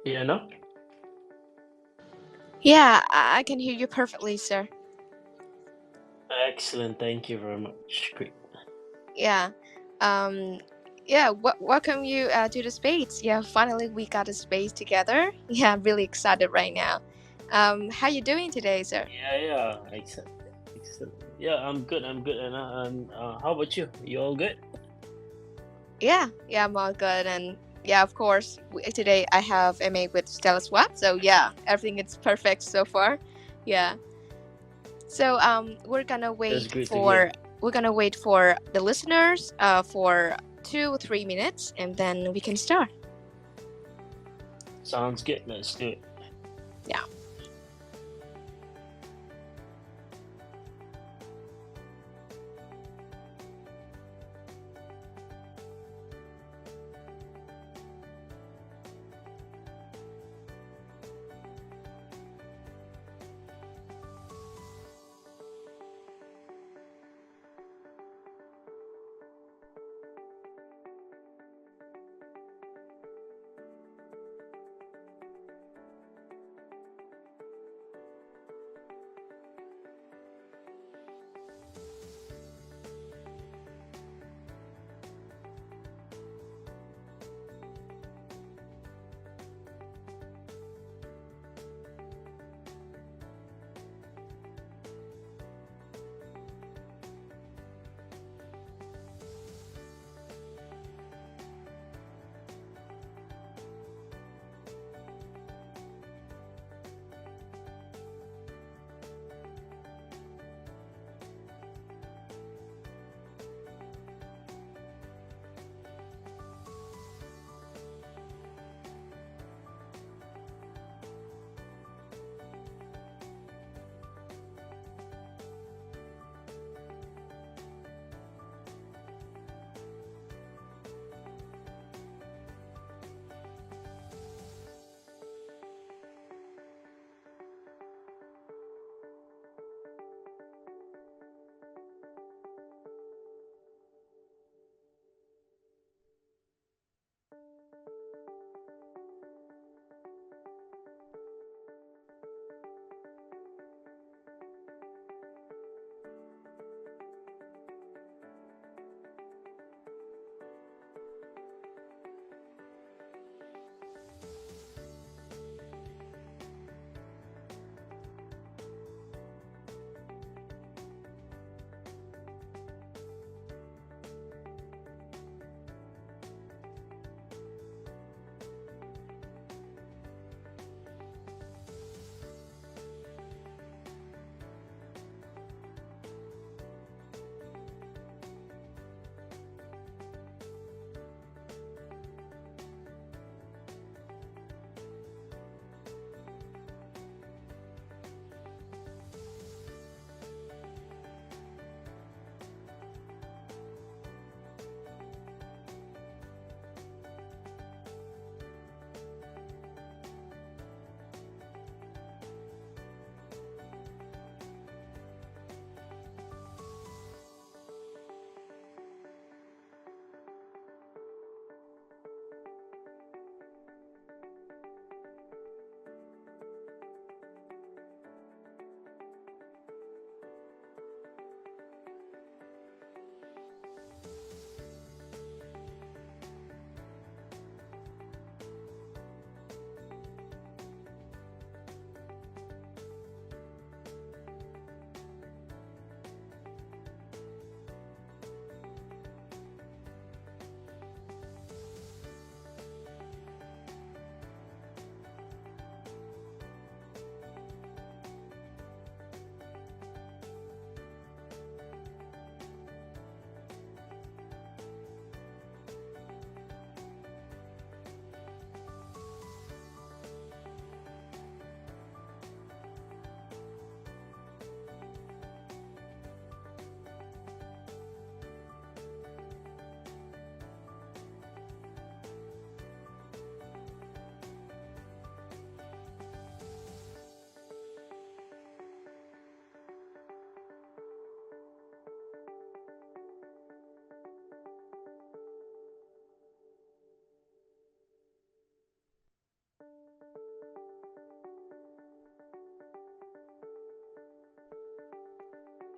You know? Yeah, I can hear you perfectly, sir. Excellent. Thank you very much. Great. Yeah. Um, yeah, welcome you to the space. Yeah, finally we got a space together. Yeah, I'm really excited right now. How you doing today, sir? Yeah. Excellent. Excellent. Yeah, I'm good. I'm good. And how about you? You all good? Yeah, I'm all good. And yeah, of course, today I have MA with StellaSwap. So yeah, everything is perfect so far. Yeah. So That's great to hear. we're gonna wait for the listeners for 2 or 3 minutes, and then we can start. Sounds good. Let's do it. Yeah.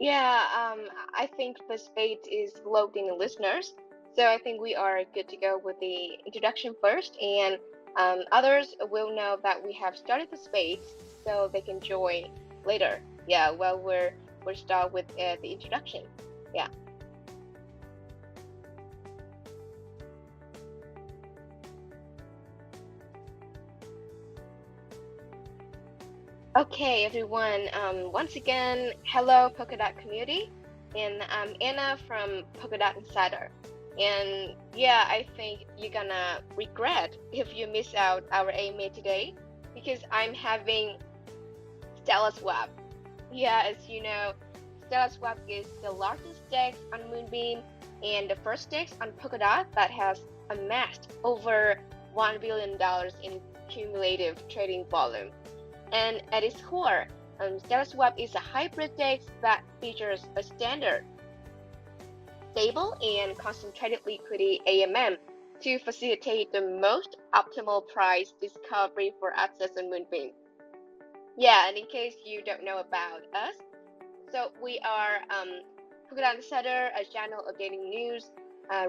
Yeah, I think the space is loading listeners, so I think we are good to go with the introduction first, and others will know that we have started the space, so they can join later. Yeah, well, we're start with the introduction. Yeah. Okay, everyone. Once again, hello, Polkadot community, and I'm Anna from Polkadot Insider. And yeah, I think you're gonna regret if you miss out our AMA today, because I'm having StellaSwap. Yeah, as you know, StellaSwap is the largest DEX on Moonbeam and the first DEX on Polkadot that has amassed over $1 billion in cumulative trading volume. And at its core, StellaSwap is a hybrid DEX that features a standard, stable, and concentrated liquidity AMM to facilitate the most optimal price discovery for access on Moonbeam. Yeah, and in case you don't know about us, so we are Polkadot Insider, a channel updating news,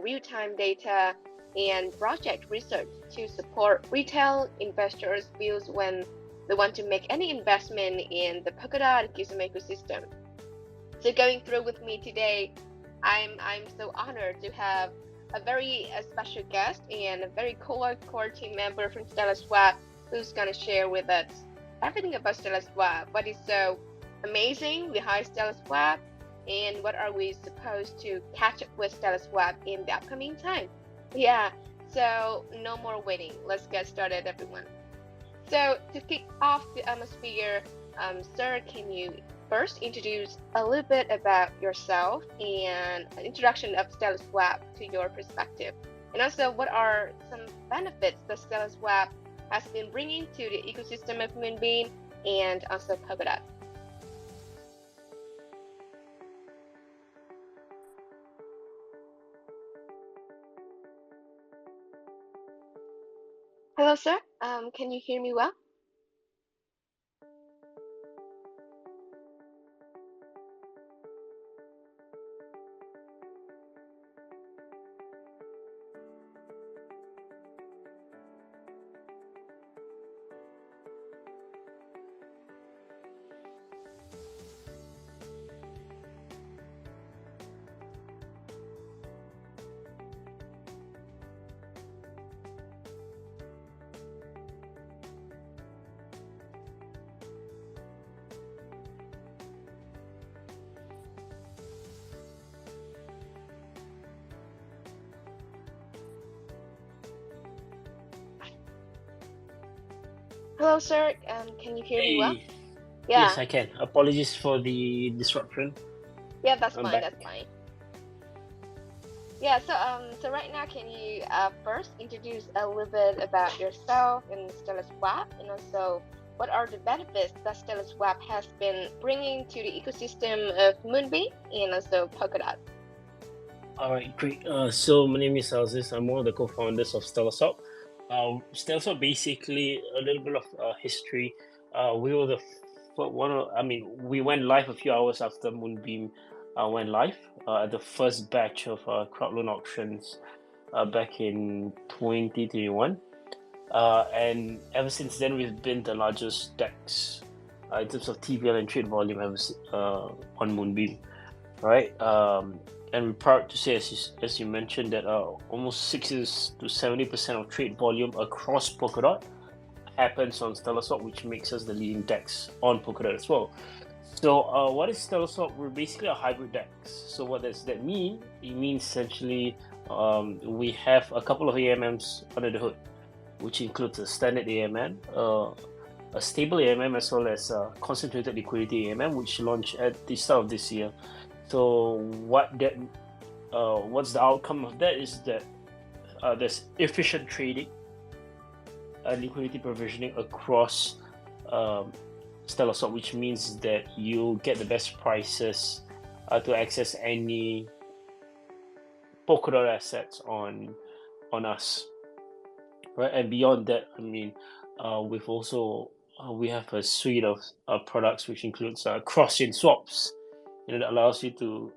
real-time data, and project research to support retail investors' views when they want to make any investment in the Polkadot and Kusama ecosystem. So going through with me today, I'm so honored to have a very special guest and a very core team member from StellaSwap who's gonna share with us everything about StellaSwap, what is so amazing behind StellaSwap, and what are we supposed to catch up with StellaSwap in the upcoming time. Yeah, so no more waiting. Let's get started, everyone. So to kick off the atmosphere, sir, can you first introduce a little bit about yourself and an introduction of StellaSwap to your perspective? And also, what are some benefits that StellaSwap has been bringing to the ecosystem of Moonbeam and also Polkadot? Hello, sir. Can you hear me well? Hello, sir. Can you hear me well? Hey, Yeah. yes, I can. Apologies for the disruption. Yeah, that's I'm fine. back. That's fine. Yeah, so right now, can you first introduce a little bit about yourself and StellaSwap, and also what are the benefits that StellaSwap has been bringing to the ecosystem of Moonbeam and also Polkadot? All right, great. So my name is Aziz. I'm one of the co-founders of StellaSwap. StellaSwap, basically a little bit of history. We were the we went live a few hours after Moonbeam went live at the first batch of crowd loan auctions back in 2021. And ever since then, we've been the largest DEX in terms of TVL and trade volume on Moonbeam, right? And we're proud to say, as you mentioned, that almost 60 to 70% of trade volume across Polkadot happens on StellaSwap, which makes us the leading DEX on Polkadot as well. So, what is StellaSwap? We're basically a hybrid DEX. So, what does that mean? It means essentially we have a couple of AMMs under the hood, which includes a standard AMM, a stable AMM, as well as a concentrated liquidity AMM, which launched at the start of this year. So what's the outcome of that is that there's efficient trading and liquidity provisioning across StellaSwap, which means that you get the best prices to access any Polkadot assets on us, right? And beyond that, I mean, we've also we have a suite of products which includes cross-chain swaps, that allows you to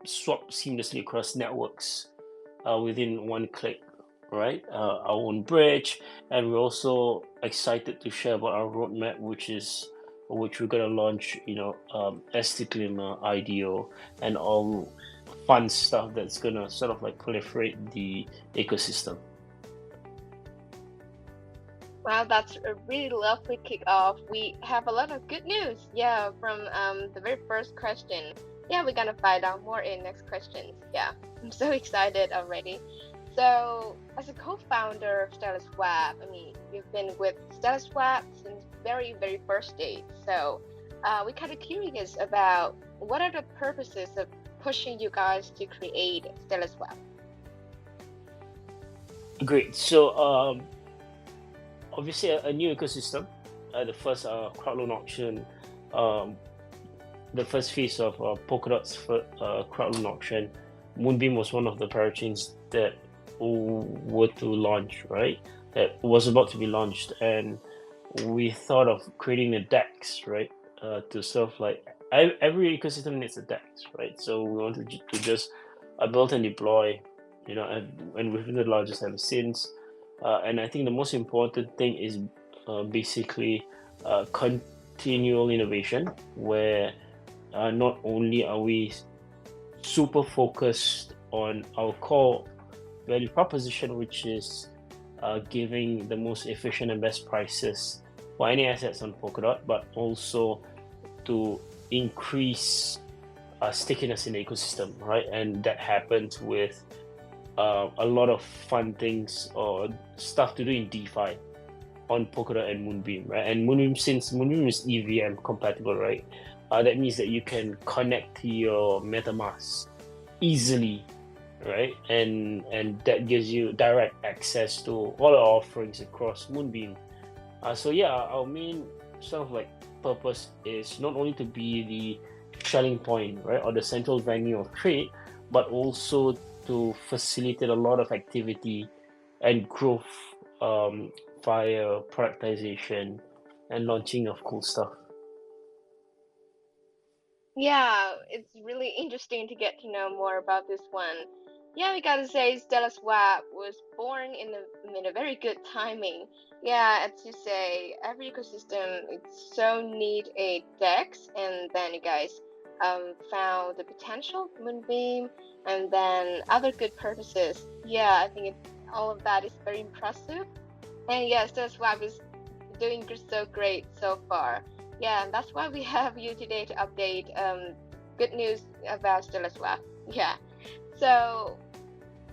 swap seamlessly across networks within one click, right? Our own bridge, and we're also excited to share about our roadmap, which we're gonna launch, Esticlim, IDO, and all fun stuff that's gonna sort of like proliferate the ecosystem. Wow, that's a really lovely kickoff. We have a lot of good news. Yeah, from the very first question. Yeah, we're gonna find out more in next questions. Yeah, I'm so excited already. So, as a co-founder of StellaSwap, I mean, you've been with StellaSwap since very, very first day. So, we're kind of curious about what are the purposes of pushing you guys to create StellaSwap? Great. So, obviously, a new ecosystem. The first crowd loan auction, um, the first phase of Polkadot's crowd loan auction, Moonbeam was one of the parachains that were to launch, right? That was about to be launched, and we thought of creating a DEX, right? To sort of like every ecosystem needs a DEX, right? So we wanted to just build and deploy, and we've been the largest ever since. And I think the most important thing is basically continual innovation, where not only are we super focused on our core value proposition, which is giving the most efficient and best prices for any assets on Polkadot, but also to increase stickiness in the ecosystem, right? And that happens with a lot of fun things or stuff to do in DeFi on Polkadot and Moonbeam, right? And Moonbeam, since Moonbeam is EVM compatible, right? That means that you can connect to your MetaMask easily, right? And that gives you direct access to all our offerings across Moonbeam. So yeah, our main sort of like purpose is not only to be the selling point, right, or the central venue of trade, but also to facilitate a lot of activity and growth via productization and launching of cool stuff. Yeah, it's really interesting to get to know more about this one. Yeah, we gotta say StellaSwap was born in a very good timing. Yeah, as you say, every ecosystem it's so need a DEX, and then you guys found the potential Moonbeam, and then other good purposes. Yeah, I think all of that is very impressive. And yeah, StellaSwap is doing so great so far. Yeah, and that's why we have you today to update good news about StellaSwap. Yeah. So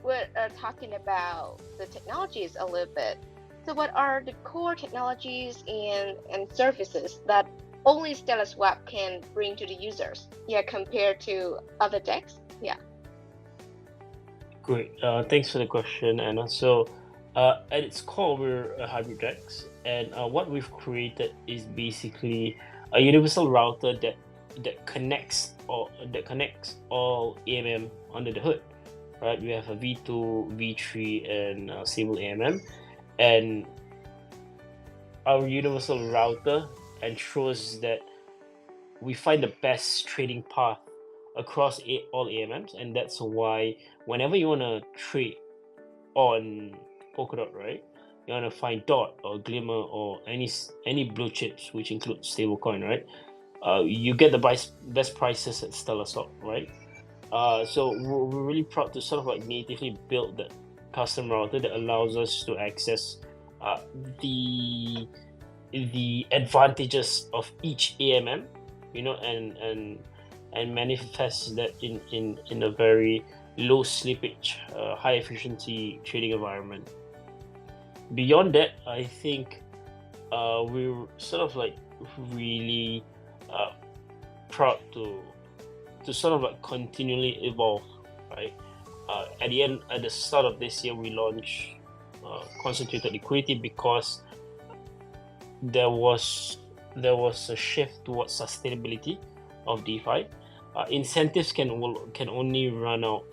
we're talking about the technologies a little bit. So what are the core technologies and services that only StellaSwap can bring to the users? Yeah, compared to other DEX? Yeah. Great. Thanks for the question, Anna. So, at its core, we're a hybrid DEX, and what we've created is basically a universal router that connects all AMM under the hood. Right? We have a V2, V3, and stable AMM, and our universal router ensures that we find the best trading path across all AMMs, and that's why whenever you want to trade on Polkadot, right, you want to find DOT or Glimmer or any blue chips, which includes stablecoin, right? You get the best prices at StellaSwap, right? So we're really proud to sort of like natively build that custom router that allows us to access the advantages of each AMM, and manifest that in a very low slippage, high efficiency trading environment. Beyond that, I think we're sort of like really proud to sort of like continually evolve, right? At the start of this year, we launched concentrated liquidity because there was a shift towards sustainability of DeFi. Incentives can only run out.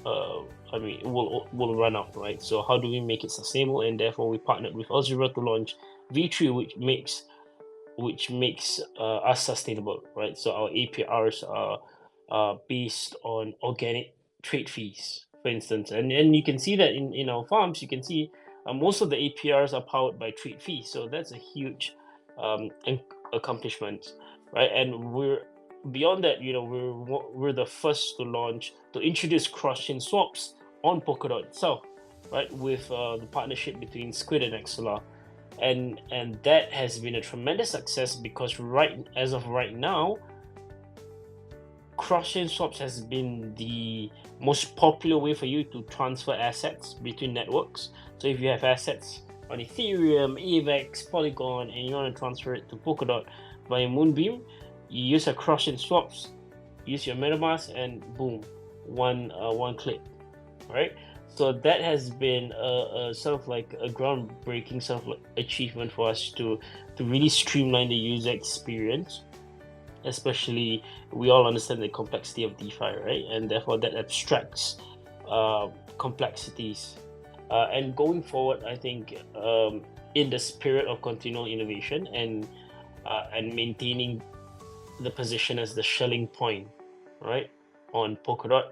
Will run out, right? So how do we make it sustainable? And therefore, we partnered with Aziz to launch V3, which makes which makes us sustainable, right? So our APRs are based on organic trade fees, for instance, and you can see that in our farms. You can see most of the APRs are powered by trade fees, so that's a huge accomplishment, right? And we're beyond that, we're the first to introduce cross-chain swaps on Polkadot itself, right? With the partnership between Squid and Xsolar, and that has been a tremendous success because as of right now, cross-chain swaps has been the most popular way for you to transfer assets between networks. So if you have assets on Ethereum, AVAX, Polygon, and you want to transfer it to Polkadot via Moonbeam, you use a cross-chain swaps, use your MetaMask, and boom, one click, right? So that has been a sort of like a groundbreaking sort of like achievement for us to really streamline the user experience. Especially, we all understand the complexity of DeFi, right? And therefore, that abstracts complexities. And going forward, I think in the spirit of continual innovation and maintaining the position as the Schelling point, right, on Polkadot,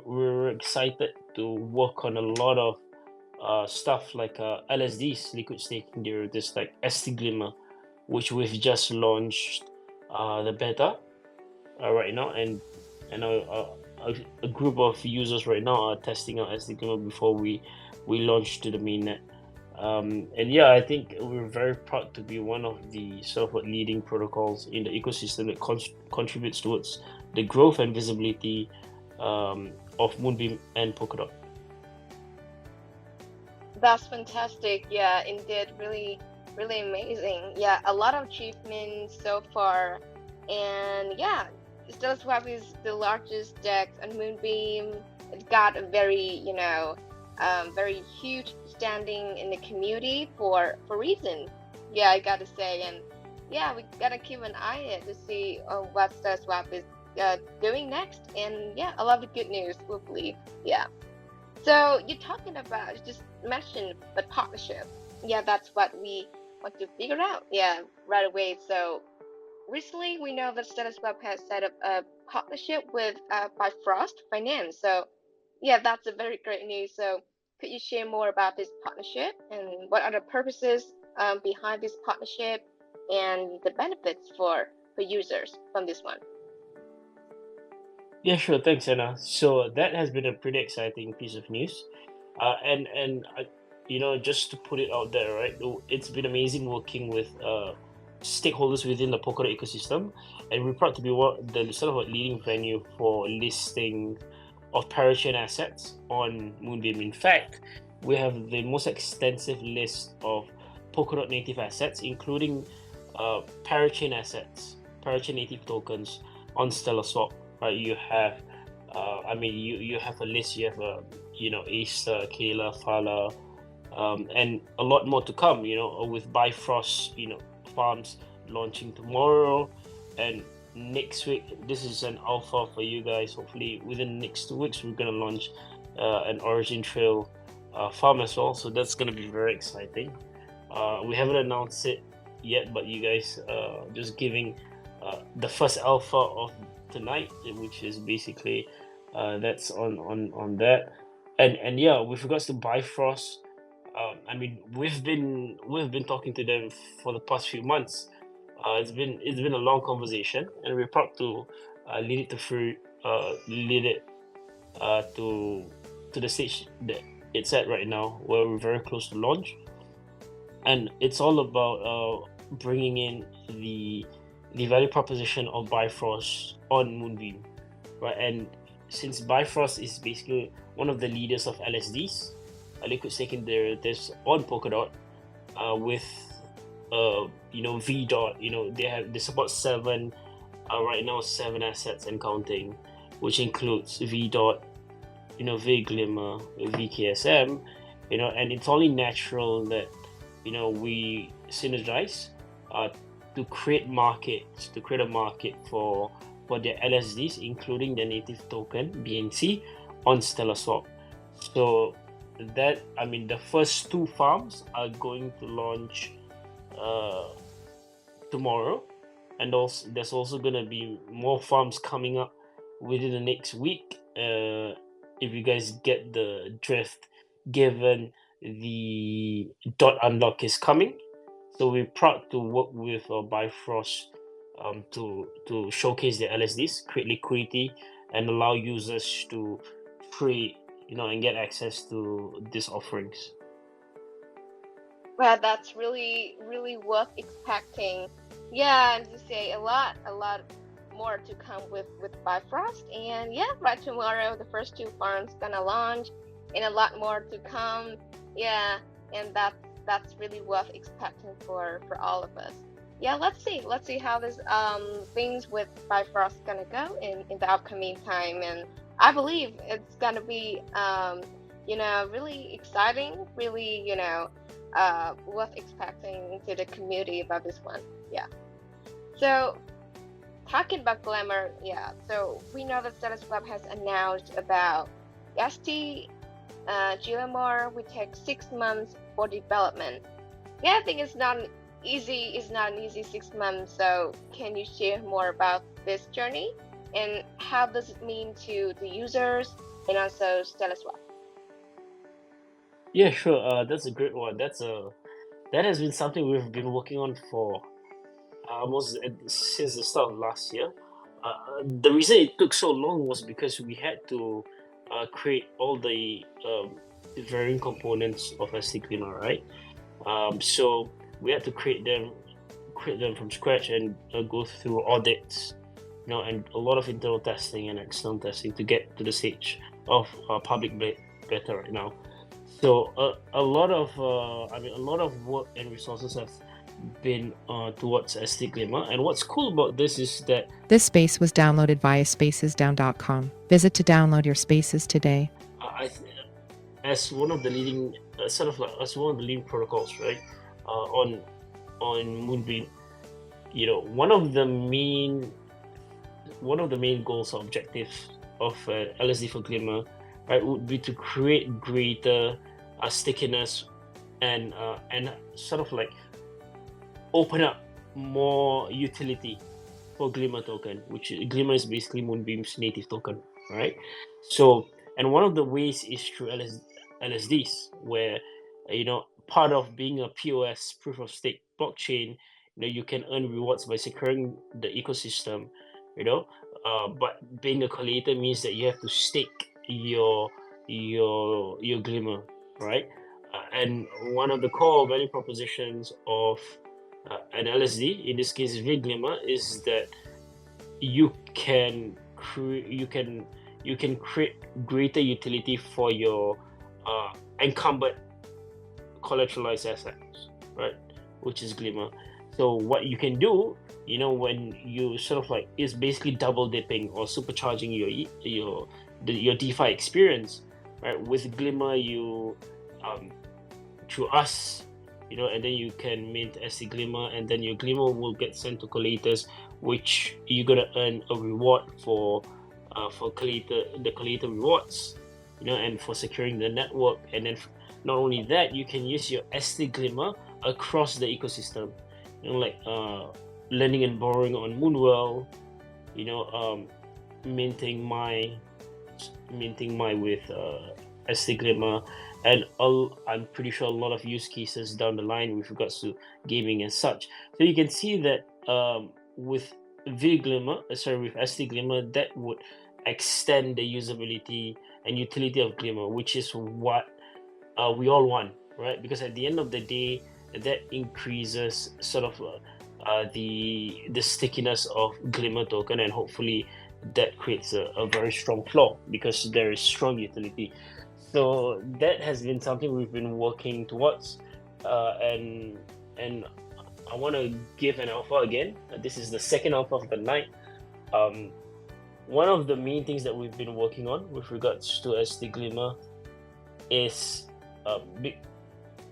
we're excited to work on a lot of stuff like LSDs, liquid staking derivatives like ST which we've just launched the beta right now, and a group of users right now are testing out ST before we launch to the mainnet. And yeah, I think we're very proud to be one of the sort of leading protocols in the ecosystem that contributes towards the growth and visibility of Moonbeam and Polkadot. That's fantastic. Yeah, indeed, really, really amazing. Yeah, a lot of achievements so far, and yeah, StellaSwap is the largest DEX on Moonbeam. It's got a very, very huge standing in the community for reason. Yeah, I gotta say, and yeah, we gotta keep an eye on it to see what StellaSwap is doing next. And yeah, a lot of good news, we believe. Yeah. So you're talking about, you just mentioned the partnership. Yeah, that's what we want to figure out. Yeah, right away. So recently, we know that StellaSwap has set up a partnership with Bifrost Finance. So yeah, that's a very great news. So could you share more about this partnership and what are the purposes behind this partnership and the benefits for users from this one? Yeah, sure. Thanks, Anna. So that has been a pretty exciting piece of news, and just to put it out there, right? It's been amazing working with stakeholders within the Polkadot ecosystem, and we're proud to be the sort of a leading venue for listing of parachain assets on Moonbeam. In fact, we have the most extensive list of Polkadot native assets, including parachain assets, parachain native tokens on StellaSwap. Right, you have, you have a list. You have Acer, Kayla, Fala, and a lot more to come. With Bifrost, farms launching tomorrow, and next week. This is an alpha for you guys. Hopefully, within the next 2 weeks, we're gonna launch an Origin Trail farm as well. So that's gonna be very exciting. We haven't announced it yet, but you guys just giving the first alpha of tonight, which is basically that's on that. And yeah, with regards to Bifrost, we've been talking to them for the past few months. It's been a long conversation, and we're proud to lead it to the stage that it's at right now, where we're very close to launch, and it's all about bringing in the value proposition of Bifrost on Moonbeam, right? And since Bifrost is basically one of the leaders of LSDs, liquid staking derivatives on Polkadot, with V dot, they support seven right now, 7 assets and counting, which includes V dot, VGlimmer, VKSM, and it's only natural that we synergize to create a market for their LSDs, including the native token BNC on StellaSwap. So that, the first 2 farms are going to launch tomorrow, and also there's also gonna be more farms coming up within the next week. If you guys get the drift, given the dot unlock is coming, so we're proud to work with Bifrost to showcase their LSDs, create liquidity, and allow users to trade, and get access to these offerings. Well, that's really, really worth expecting. Yeah, and to say a lot more to come with Bifrost. And yeah, right tomorrow, the first two farms gonna launch, and a lot more to come. Yeah, and that's really worth expecting for all of us. Yeah, let's see how this things with Bifrost gonna go in the upcoming time, and I believe it's gonna be really exciting, really worth expecting to the community about this one. Yeah. So talking about Glamour, yeah. So we know that StellaSwap has announced about ST Glamour will take 6 months for development. Yeah, I think it's not an easy 6 months. So can you share more about this journey and how does it mean to the users and also StellaSwap? Yeah, sure. That's a great one. That has been something we've been working on for almost since the start of last year. The reason it took so long was because we had to create all the varying components of ST-Glimmer, right? So we had to create them from scratch and go through audits, and a lot of internal testing and external testing to get to the stage of public beta right now. So a lot of work and resources have been towards ST-Glimmer, and what's cool about this is that This space was downloaded via spacesdown.com. Visit to download your spaces today. As one of the leading as one of the leading protocols, right, on Moonbeam, one of the main goals or objectives of LSD for Glimmer, right, would be to create greater stickiness and sort of like open up more utility for Glimmer token, which Glimmer is basically Moonbeam's native token, right? So, and one of the ways is through LSDs, where part of being a POS, proof of stake blockchain, you can earn rewards by securing the ecosystem, but being a collator means that you have to stake your Glimmer, right? And one of the core value propositions of an LSD, in this case Glimmer, is that you can create greater utility for your encumbered collateralized assets, right? Which is Glimmer. So what you can do, when you sort of like, is basically double dipping or supercharging your DeFi experience, right? With Glimmer, you through us, and then you can mint ST Glimmer, and then your Glimmer will get sent to collators, which you're gonna earn a reward for the collator rewards, and for securing the network. And then not only that, you can use your ST Glimmer across the ecosystem, like lending and borrowing on Moonwell, minting my with ST Glimmer, and I'm pretty sure a lot of use cases down the line with regards to gaming and such. So you can see that with ST Glimmer, that would extend the usability and utility of Glimmer, which is what we all want, right? Because at the end of the day, that increases sort of the stickiness of Glimmer token, and hopefully that creates a very strong flow because there is strong utility. So that has been something we've been working towards, and I want to give an alpha again. This is the second alpha of the night. One of the main things that we've been working on with regards to ST Glimmer is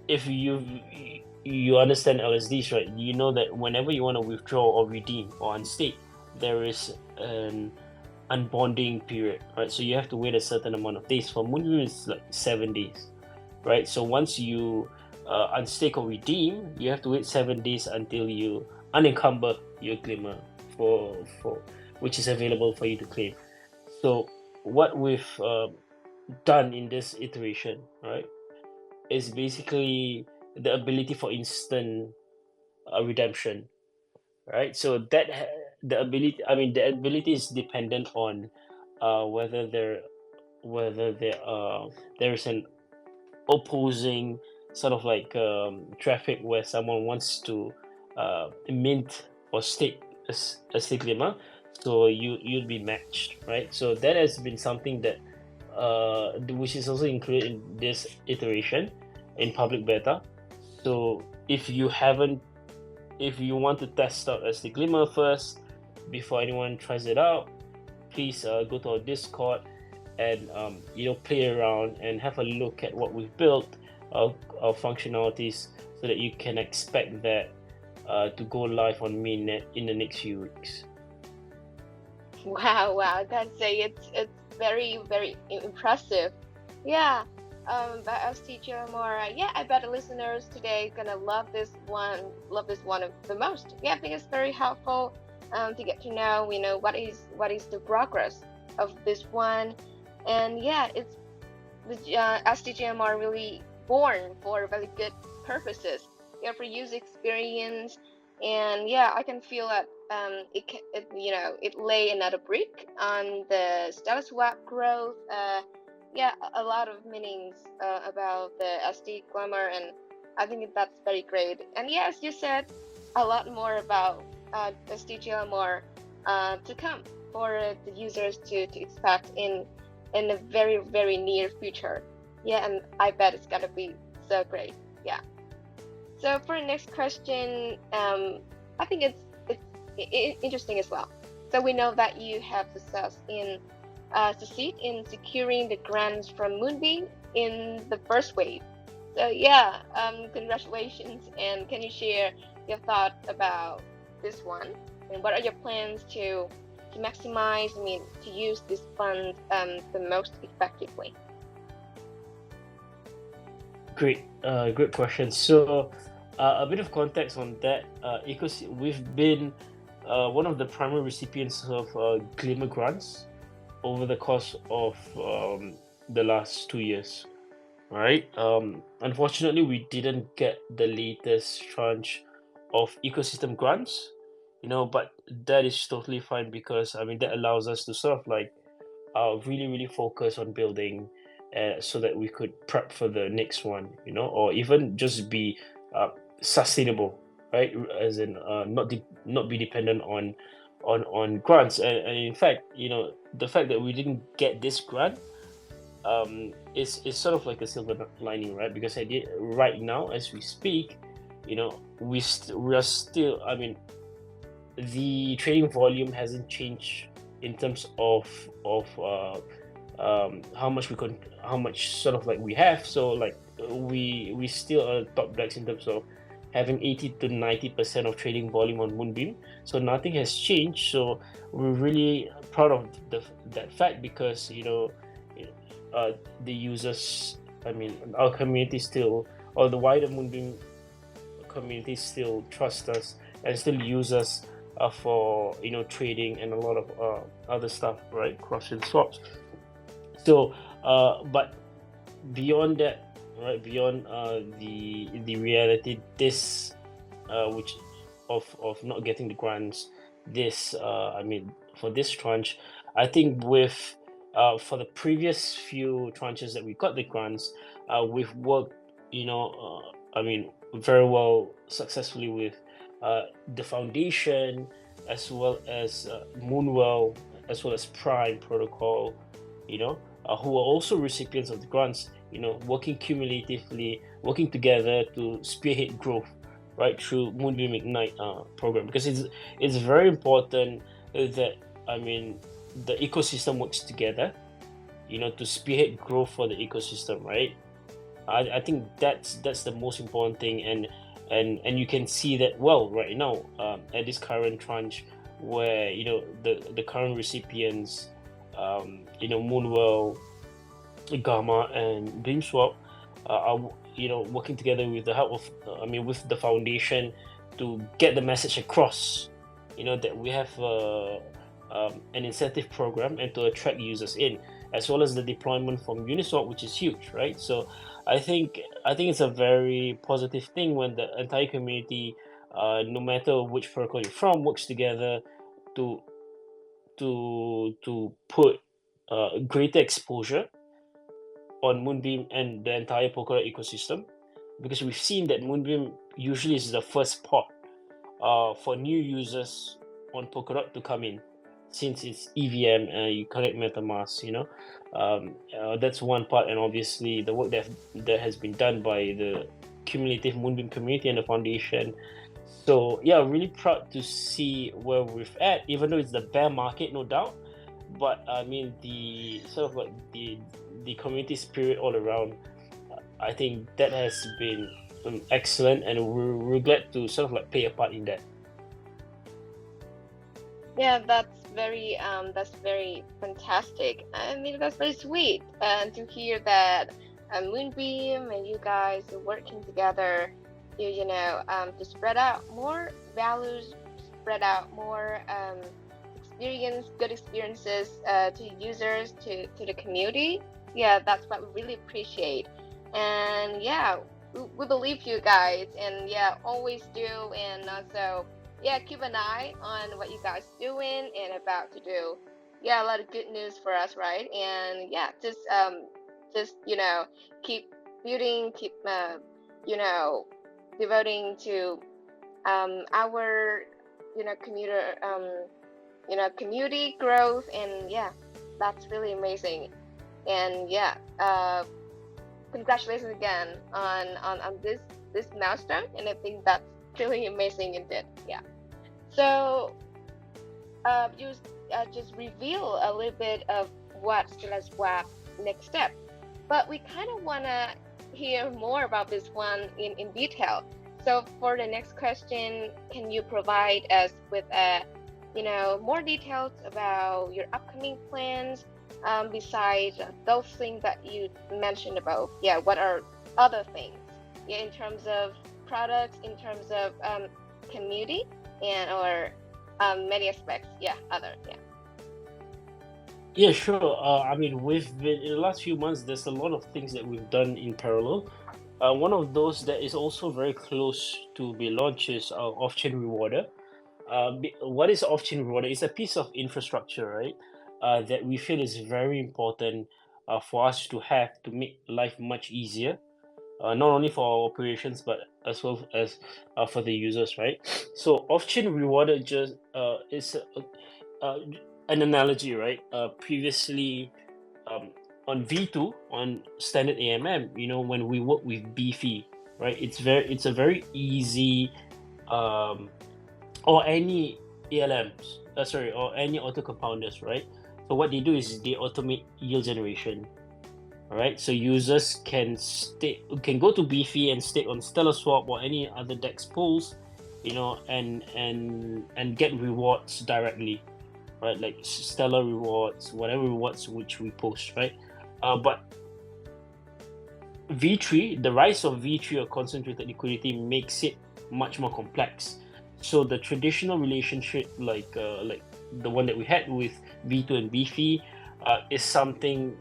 if you understand LSDs, right? You know that whenever you want to withdraw or redeem or unstake, there is an unbonding period, right? So you have to wait a certain amount of days. For Moonbeam, it's like 7 days, right? So once you unstake or redeem, you have to wait 7 days until you unencumber your glimmer for which is available for you to claim. So what we've done in this iteration, right, is basically the ability for instant redemption, right? So the ability is dependent on whether there is an opposing sort of like traffic where someone wants to mint or stake a stake lemma, so you'd be matched, right? So that has been something that which is also included in this iteration in public beta. So if you want to test out a stake lemma first before anyone tries it out, please go to our Discord and play around and have a look at what we've built, our functionalities, so that you can expect that to go live on mainnet in the next few weeks. Wow, it's very, very impressive. Yeah. But STGMR, yeah, I bet the listeners today gonna love this one of the most. Yeah, I think it's very helpful to get to know, what is the progress of this one. And yeah, it's SDGM are really born for very good purposes. Yeah, for user experience, and yeah, I can feel that it lay another brick on the StellaSwap growth. Yeah, a lot of meanings about the SD Glamour, and I think that's very great. And yes, you said a lot more about SDGM to come for the users to expect in a very, very near future. Yeah, and I bet it's gonna be so great. Yeah. So for the next question, I think it's interesting as well. So we know that you have succeed in securing the grants from Moonbeam in the first wave. So yeah, congratulations. And can you share your thoughts about this one? And what are your plans to maximize, to use this fund the most effectively? Great question. So a bit of context on that. We've been one of the primary recipients of Glimmer grants over the course of the last 2 years, right? Unfortunately, we didn't get the latest tranche of ecosystem grants, but that is totally fine, because that allows us to sort of like really, really focus on building so that we could prep for the next one, or even just be sustainable, right? As in not be dependent on grants. And in fact, the fact that we didn't get this grant is sort of like a silver lining, right? Because right now, as we speak, we are still, the trading volume hasn't changed in terms of how much sort of like we have. So like we still are top decks in terms of having 80 to 90% of trading volume on Moonbeam. So nothing has changed. So we're really proud of that fact, because the users, our community still, or the wider Moonbeam community still trust us and still use us for trading and a lot of other stuff, right? Cross-chain swaps. So but beyond that, right, beyond the reality, this which of not getting the grants, this for this tranche, I think with for the previous few tranches that we got the grants, we've worked very well successfully with the foundation, as well as Moonwell, as well as Prime Protocol, who are also recipients of the grants, working cumulatively, working together to spearhead growth, right, through Moonbeam Ignite program. Because it's very important that the ecosystem works together, to spearhead growth for the ecosystem, right? I think that's the most important thing, and you can see that well right now at this current tranche, where the current recipients, Moonwell, Gamma, and BeamSwap are working together with the help of with the foundation to get the message across, that we have an incentive program and to attract users in, as well as the deployment from Uniswap, which is huge, right? So I think it's a very positive thing when the entire community, no matter which protocol you're from, works together to put greater exposure on Moonbeam and the entire Polkadot ecosystem, because we've seen that Moonbeam usually is the first port for new users on Polkadot to come in, since it's EVM and you connect MetaMask. That's one part, and obviously the work that has been done by the cumulative Moonbeam community and the foundation. So yeah, really proud to see where we've at, even though it's the bear market, no doubt. But I mean, the sort of like the community spirit all around, I think that has been excellent, and we're glad to sort of like play a part in that. Yeah, that's very fantastic. I mean, that's very sweet, and to hear that Moonbeam and you guys are working together, to spread out more values, spread out more good experiences to users, to the community. Yeah, that's what we really appreciate. And yeah, we believe you guys, and yeah, always do. And also, yeah, keep an eye on what you guys doing and about to do. Yeah, a lot of good news for us, right? And yeah, just keep building, keep devoting to our community growth, and yeah, that's really amazing. And yeah, congratulations again on this milestone, and I think that's really amazing indeed. Yeah. So you just reveal a little bit of what StellaSwap's next step, but we kind of want to hear more about this one in detail. So for the next question, can you provide us with more details about your upcoming plans, besides those things that you mentioned about? Yeah, what are other things? Yeah, in terms of products, in terms of community, and or many aspects. Yeah, Yeah, sure. I mean, we've been in the last few months. There's a lot of things that we've done in parallel. One of those that is also very close to be launched is our off-chain rewarder. What is off-chain rewarder? It's a piece of infrastructure, right? That we feel is very important for us to have to make life much easier, not only for our operations but as well as for the users, right? So off-chain rewarder just is an analogy, right? Previously, on V2 on standard AMM, when we work with Beefy, right? It's a very easy, or any ALMs, or any auto compounders, right? So what they do is they automate yield generation. All right, so users can go to Beefy and stake on StellaSwap or any other DEX pools, and get rewards directly, right? Like Stellar rewards, whatever rewards which we post, right? But V3, the rise of V3 or concentrated liquidity makes it much more complex. So the traditional relationship, like the one that we had with V2 and Beefy, is something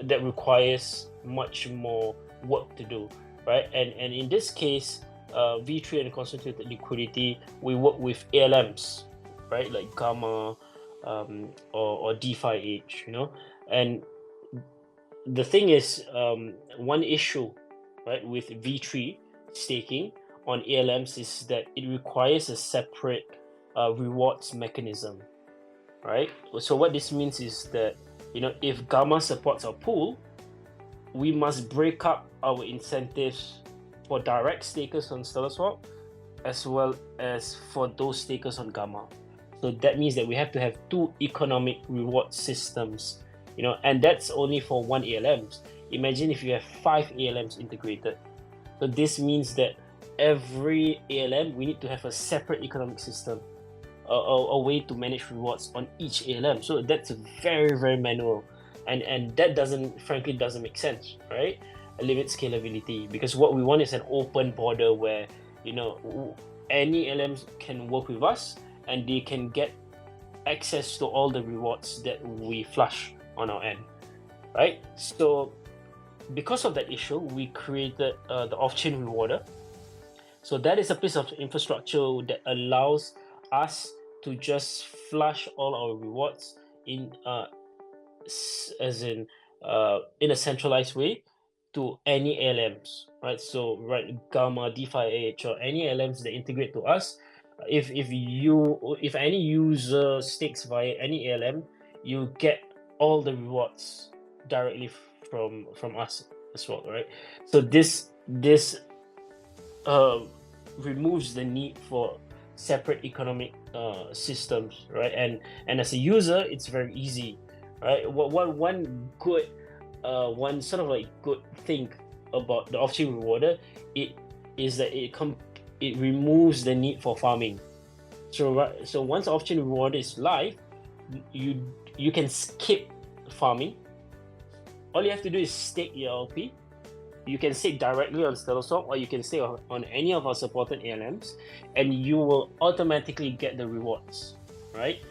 that requires much more work to do, right? And in this case, V3 and concentrated liquidity, we work with ALMs, right? Like Gamma, or DeFi Age, And the thing is, one issue, right, with V3 staking on ALMs is that it requires a separate rewards mechanism, right? So what this means is that, if Gamma supports our pool, we must break up our incentives for direct stakers on StellaSwap as well as for those stakers on Gamma. So that means that we have to have two economic reward systems, and that's only for one ALMs. Imagine if you have 5 ALMs integrated. So this means that every ALM, we need to have a separate economic system, a way to manage rewards on each ALM. So that's very, very manual, and that frankly doesn't make sense, right? limit scalability, because what we want is an open border where, you know, any LMs can work with us and they can get access to all the rewards that we flush on our end, right? So because of that issue, we created the off-chain rewarder. So that is a piece of infrastructure that allows us to just flush all our rewards in in a centralized way to any LMs, right? So right, Gamma, DeFi, or any LMs that integrate to us. If any user stakes via any ALM, you get all the rewards directly from us as well, right? So this removes the need for separate economic systems, right? And as a user, it's very easy, right? One good one sort of like good thing about the off-chain rewarder, it is that it removes the need for farming. So once off-chain rewarder is live, you can skip farming. All you have to do is stake your LP. You can stake directly on StellaSwap, or you can stake on any of our supported ALMs, and you will automatically get the rewards, right?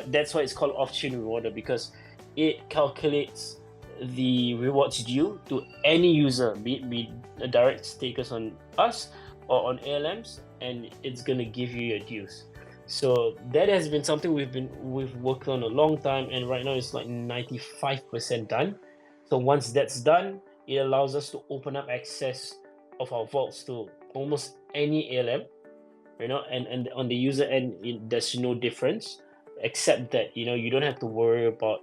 That's why it's called off-chain rewarder, because it calculates the rewards due to any user, be a direct stakers on us or on ALMs, and it's gonna give you your dues. So that has been something we've worked on a long time, and right now it's like 95% done. So once that's done, it allows us to open up access of our vaults to almost any ALM, you know, and on the user end, there's no difference, except that, you know, you don't have to worry about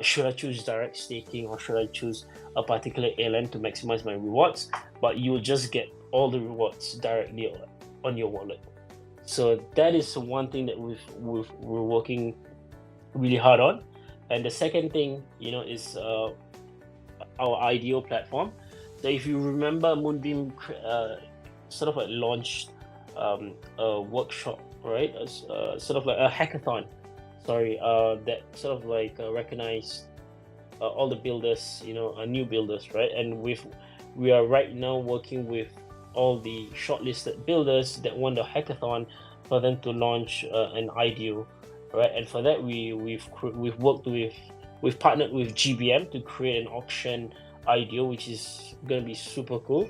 should I choose direct staking or should I choose a particular ALM to maximize my rewards, but you'll just get all the rewards directly on your wallet. So that is one thing that we're working really hard on. And the second thing, you know, is our IDO platform. So if you remember, Moonbeam sort of like launched a workshop, right? Sort of like a hackathon. Sorry, that sort of like recognized all the builders, you know, new builders, right? And we are right now working with all the shortlisted builders that won the hackathon for them to launch an IDO, right? And for that, we've partnered with GBM to create an auction IDO, which is gonna be super cool.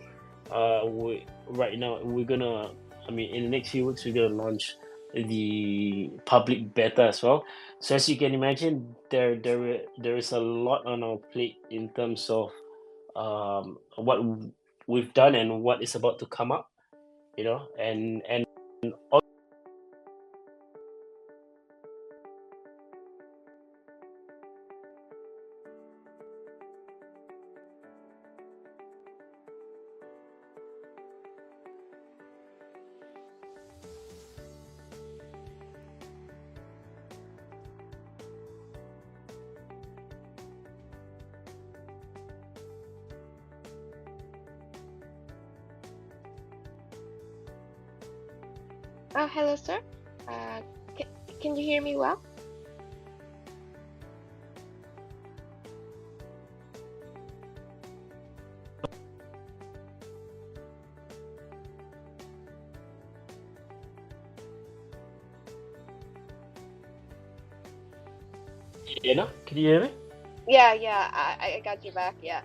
Right now we're gonna, I mean, in the next few weeks we're gonna launch the public beta as well. So as you can imagine, there is a lot on our plate in terms of what we've done and what is about to come up, you know, and all. Oh, hello, sir. Can you hear me well? You know, can you hear me? Yeah, I got you back. Yeah.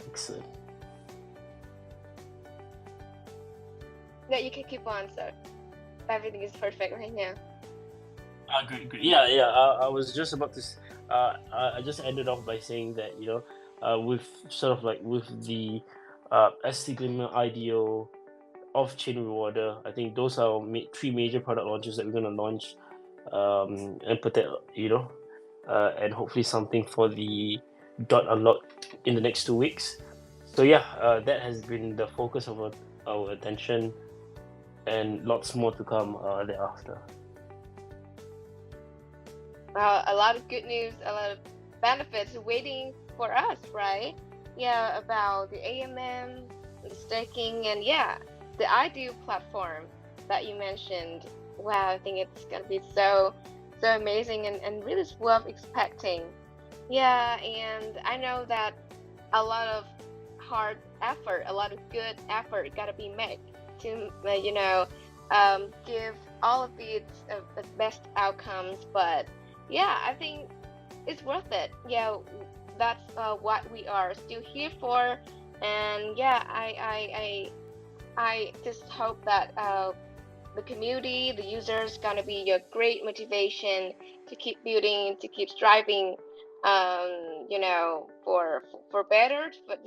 Excellent. No, you can keep on, sir. Everything is perfect right now. Great. Yeah. I was just about to. I just ended off by saying that, you know, with sort of like with the ST Glimmer IDO, off-chain rewarder, I think those are three major product launches that we're gonna launch, and put that, you know, and hopefully something for the dot unlock in the next 2 weeks. So yeah, that has been the focus of our attention, and lots more to come thereafter. A lot of good news, a lot of benefits waiting for us, right? Yeah, about the AMM, the staking, and yeah, the IDO platform that you mentioned. Wow, I think it's gonna be so amazing and really worth expecting. Yeah, and I know that a lot of hard effort, a lot of good effort gotta be made to give all of the best outcomes. But yeah, I think it's worth it. Yeah, that's what we are still here for. And yeah, I just hope that the community, the users, gonna be your great motivation to keep building, to keep striving, for better, but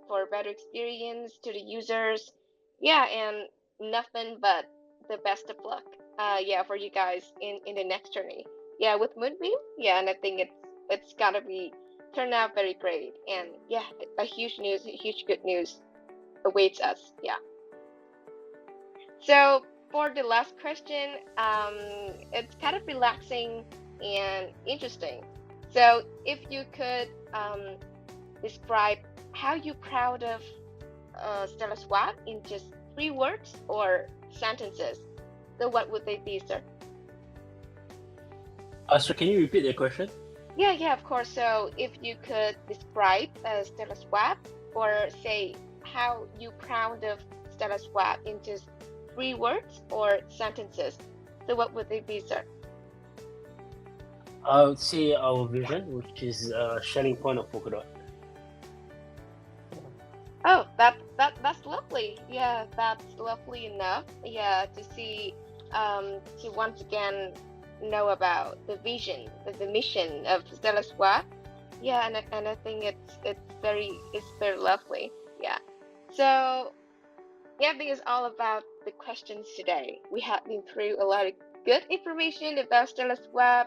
for better experience to the users. Yeah, and nothing but the best of luck. Yeah, for you guys in the next journey. Yeah, with Moonbeam. Yeah, and I think it's gotta be turn out very great. And yeah, a huge good news awaits us. Yeah. So for the last question, it's kind of relaxing and interesting. So if you could describe how you're proud of StellaSwap in just 3 words or sentences, so what would they be, sir? So can you repeat the question? Yeah, of course. So if you could describe StellaSwap, or say how you proud of StellaSwap in just 3 words or sentences, so what would they be, sir? I would say our vision, which is a selling point of Polkadot. Oh, that's lovely. Yeah, that's lovely enough. Yeah, to see, to once again know about the vision, the mission of StellaSwap. Yeah, and I think it's very lovely. Yeah. So yeah, I think it's all about the questions today. We have been through a lot of good information about StellaSwap,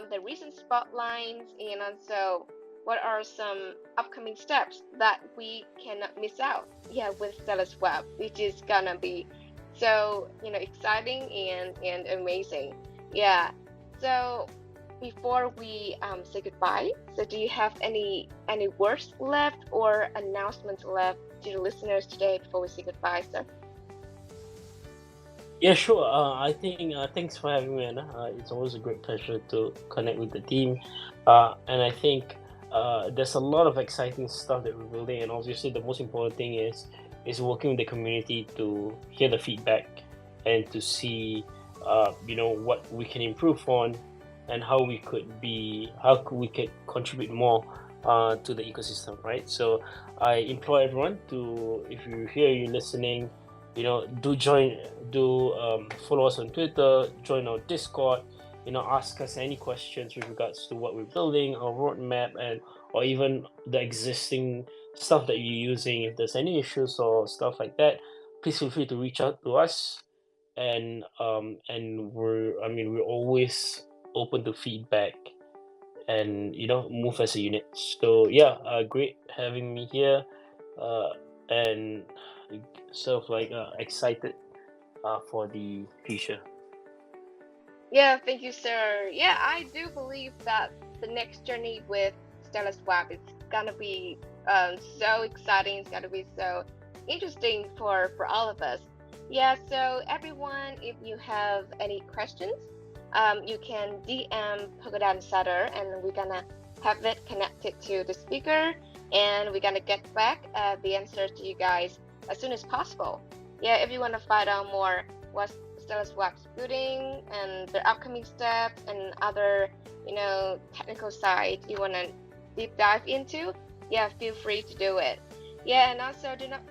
the recent spotlights, and also what are some upcoming steps that we cannot miss out. Yeah, with StellaSwap, which is gonna be so exciting and amazing. Yeah. So before we say goodbye, so do you have any words left or announcements left to the listeners today before we say goodbye, sir? Yeah, sure. I think thanks for having me, Anna. It's always a great pleasure to connect with the team. And I think there's a lot of exciting stuff that we're building, and obviously the most important thing is working with the community to hear the feedback and to see what we can improve on and how we could contribute more to the ecosystem, right? So I implore everyone to, if you're listening, do follow us on Twitter, join our Discord, ask us any questions with regards to what we're building, our roadmap, or even the existing stuff that you're using. If there's any issues or stuff like that, please feel free to reach out to us. And we're always open to feedback and move as a unit. So yeah, great having me here, and sort of excited for the future. Yeah, thank you, sir. Yeah, I do believe that the next journey with StellaSwap is gonna be so exciting. It's gonna be so interesting for all of us. Yeah, so everyone, if you have any questions, you can DM Polkadot Insider, and we're gonna have it connected to the speaker, and we're gonna get back the answers to you guys as soon as possible. Yeah, if you want to find out more what StellaSwap's building and the upcoming steps and other technical sides you want to deep dive into, yeah, feel free to do it. Yeah, and also do not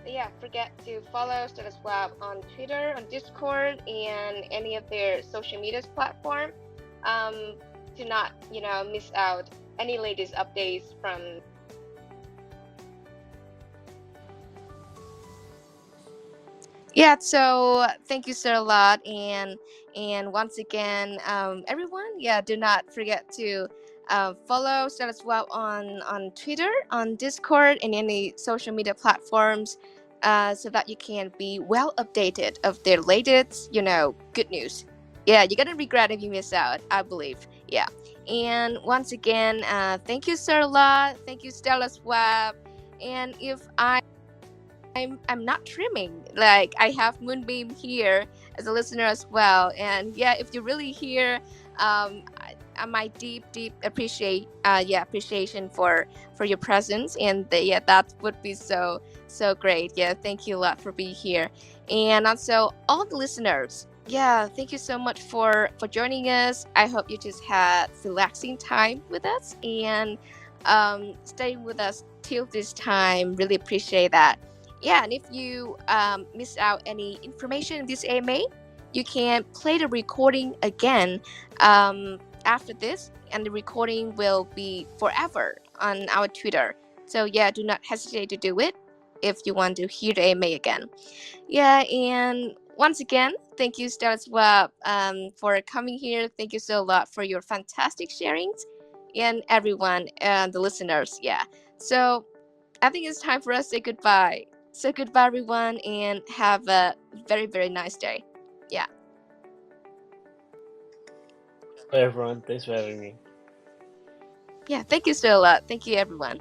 forget to follow StellaSwap on Twitter, on Discord, and any of their social media platform, to not miss out any latest updates from. Yeah, so thank you, sir, a lot, and once again, everyone, yeah, do not forget to follow StellaSwap on Twitter, on Discord, and any social media platforms, so that you can be well updated of their latest, good news. Yeah, you're gonna regret if you miss out, I believe. Yeah, and once again, thank you, sir, a lot. Thank you, StellaSwap, and if I'm not trimming. Like, I have Moonbeam here as a listener as well. And yeah, if you're really here, my deep appreciation for your presence, and that would be so great. Yeah, thank you a lot for being here, and also all the listeners. Yeah, thank you so much for joining us. I hope you just had relaxing time with us and staying with us till this time. Really appreciate that. Yeah, and if you miss out any information in this AMA, you can play the recording again after this, and the recording will be forever on our Twitter. So yeah, do not hesitate to do it if you want to hear the AMA again. Yeah, and once again, thank you, StellaSwap, for coming here. Thank you so a lot for your fantastic sharings, and everyone, and the listeners. Yeah, so I think it's time for us to say goodbye. So goodbye, everyone, and have a very, very nice day. Yeah. Bye, everyone. Thanks for having me. Yeah, thank you so a lot. Thank you, everyone.